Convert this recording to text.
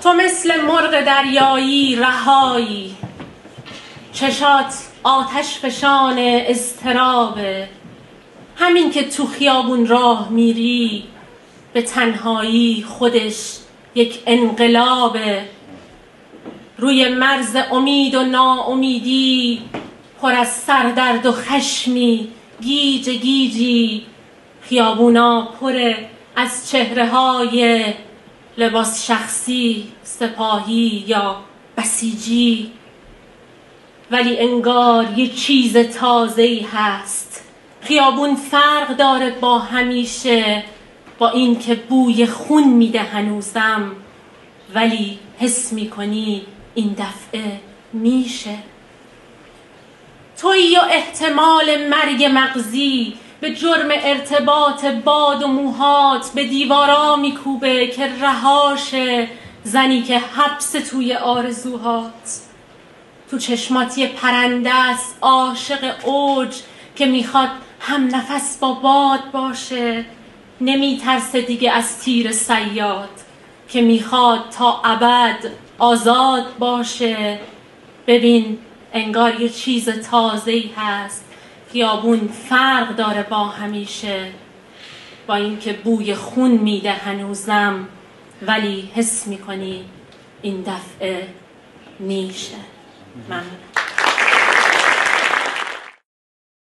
تو مثل مرغ دریایی رهایی، چشات آتش فشان اضطرابه. همین که تو خیابون راه میری به تنهایی خودش یک انقلابه. روی مرز امید و ناامیدی پر از سردرد و خشمی، گیج گیجی. خیابونا پر از چهره های لباس شخصی، سپاهی یا بسیجی، ولی انگار یه چیز تازه‌ای هست. خیابون فرق داره با همیشه، با این که بوی خون میده هنوزم، ولی حس میکنی این دفعه میشه. تویی و احتمال مرگ مغزی به جرم ارتباط باد و موهات به دیوارا میکوبه که رهاشه. زنی که حبس توی آرزوهات، تو چشمات یه پرنده است عاشق اوج که میخواد هم نفس با باد باشه. نمیترسه دیگه از تیر صیاد که میخواد تا ابد آزاد باشه. ببین انگار یه چیز تازه‌ای هست. خیابون فرق داره با همیشه، با اینکه بوی خون میده هنوزم، ولی حس میکنی این دفعه میشه. ممنون.